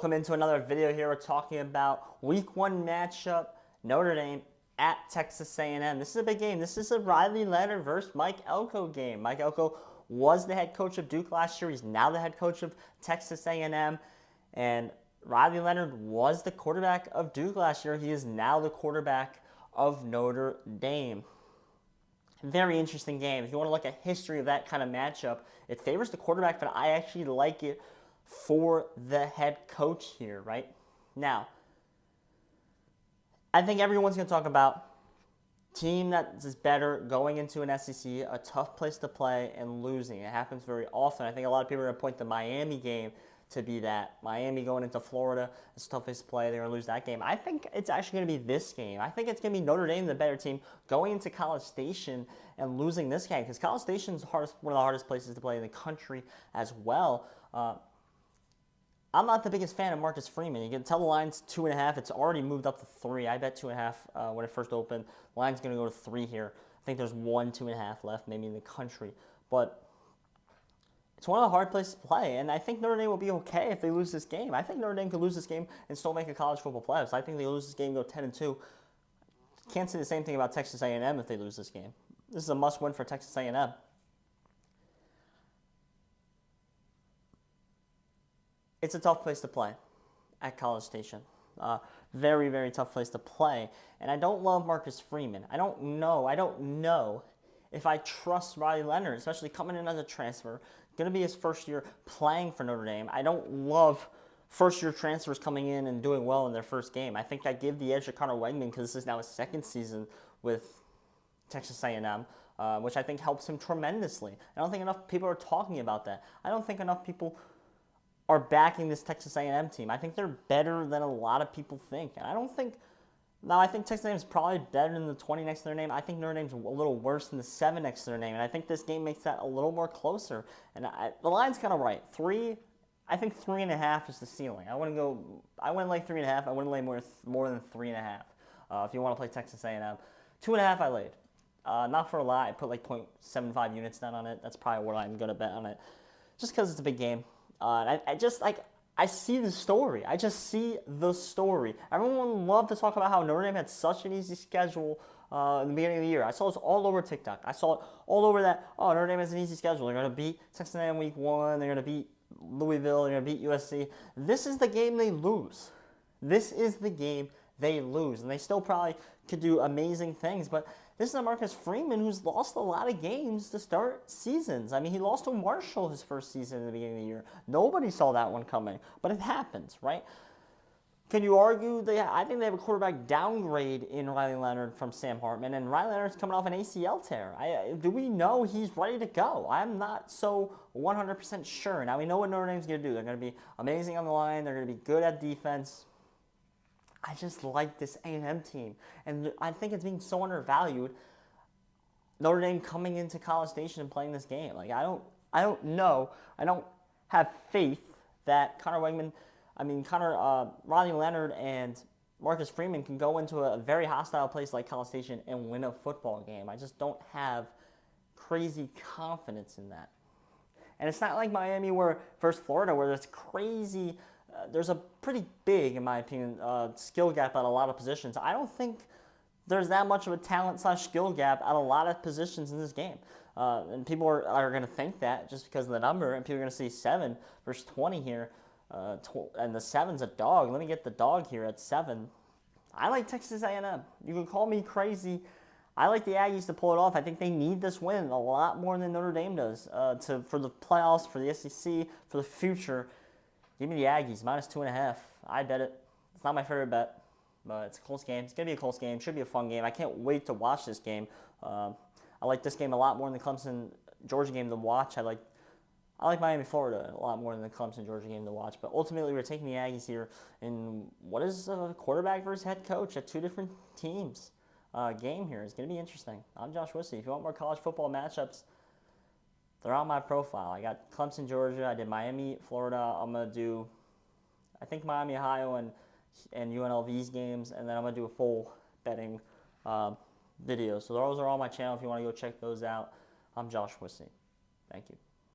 Welcome into another video here. We're talking about Week 1 matchup, Notre Dame at Texas A&M. This is a big game. This is a Riley Leonard versus Mike Elko game. Mike Elko was the head coach of Duke last year. He's now the head coach of Texas A&M. And Riley Leonard was the quarterback of Duke last year. He is now the quarterback of Notre Dame. Very interesting game. If you want to look at history of that kind of matchup, it favors the quarterback, but I actually like it for the head coach here, right? Now, I think everyone's going to talk about team that is better going into an SEC, a tough place to play, and losing. It happens very often. I think a lot of people are going to point the Miami game to be that. Miami going into Florida, it's a tough place to play. They're going to lose that game. I think it's actually going to be this game. I think it's going to be Notre Dame, the better team, going into College Station and losing this game because College Station is one of the hardest places to play in the country as well. I'm not the biggest fan of Marcus Freeman. You can tell the line's 2.5. It's already moved up to 3. I bet 2.5 when it first opened. The line's going to go to 3 here. I think there's 2.5 left maybe in the country. But it's one of the hard places to play, and I think Notre Dame will be okay if they lose this game. I think Notre Dame could lose this game and still make a college football playoffs. I think they lose this game and go 10-2. Can't say the same thing about Texas A&M if they lose this game. This is a must-win for Texas A&M. It's a tough place to play at College Station. Very, very tough place to play. And I don't love Marcus Freeman. I don't know if I trust Riley Leonard, especially coming in as a transfer. Going to be his first year playing for Notre Dame. I don't love first-year transfers coming in and doing well in their first game. I think I give the edge to Conner Weigman because this is now his second season with Texas A&M, which I think helps him tremendously. I don't think enough people are talking about that. I don't think enough people are backing this Texas A&M team. I think they're better than a lot of people think. And I think Texas A&M is probably better than the 20 next to their name. I think Notre Dame's a little worse than the 7 next to their name. And I think this game makes that a little more closer. And the line's kind of right. I think 3.5 is the ceiling. I wouldn't lay 3.5. I wouldn't lay more than 3.5 if you want to play Texas A&M. 2.5 I laid. Not for a lot. I put like 0.75 units down on it. That's probably what I'm going to bet on it. Just because it's a big game. I see the story. I just see the story. Everyone loved to talk about how Notre Dame had such an easy schedule in the beginning of the year. I saw this all over TikTok. I saw it all over that, Notre Dame has an easy schedule. They're going to beat Texas A&M week 1. They're going to beat Louisville. They're going to beat USC. This is the game they lose. This is the game they lose. And they still probably could do amazing things, but this is a Marcus Freeman who's lost a lot of games to start seasons. I mean, he lost to Marshall his first season in the beginning of the year. Nobody saw that one coming, but it happens, right? Can you argue I think they have a quarterback downgrade in Riley Leonard from Sam Hartman, and Riley Leonard's coming off an ACL tear. Do we know he's ready to go? I'm not so 100% sure. Now, we know what Notre Dame's going to do. They're going to be amazing on the line. They're going to be good at defense. I just like this A&M team, and I think it's being so undervalued. Notre Dame coming into College Station and playing this game, I don't know. I don't have faith that Riley Leonard and Marcus Freeman can go into a very hostile place like College Station and win a football game. I just don't have crazy confidence in that. And it's not like Miami versus Florida where there's crazy. There's a pretty big, in my opinion, skill gap at a lot of positions. I don't think there's that much of a talent/skill gap at a lot of positions in this game. And people are going to think that just because of the number, and people are going to see 7 versus 20 here, and the 7's a dog. Let me get the dog here at 7. I like Texas A&M. You can call me crazy. I like the Aggies to pull it off. I think they need this win a lot more than Notre Dame does for the playoffs, for the SEC, for the future. Give me the Aggies, -2.5. I bet it. It's not my favorite bet, but it's a close game. It's going to be a close game. Should be a fun game. I can't wait to watch this game. I like this game a lot more than the Clemson-Georgia game to watch. I like Miami-Florida a lot more than the Clemson-Georgia game to watch. But ultimately, we're taking the Aggies here in what is a quarterback versus head coach at 2 different teams game here. It's going to be interesting. I'm Josh Wissey. If you want more college football matchups, they're on my profile. I got Clemson, Georgia. I did Miami, Florida. I'm going to do, I think, Miami, Ohio, and UNLV's games. And then I'm going to do a full betting video. So those are all my channel if you want to go check those out. I'm Josh Wissey. Thank you.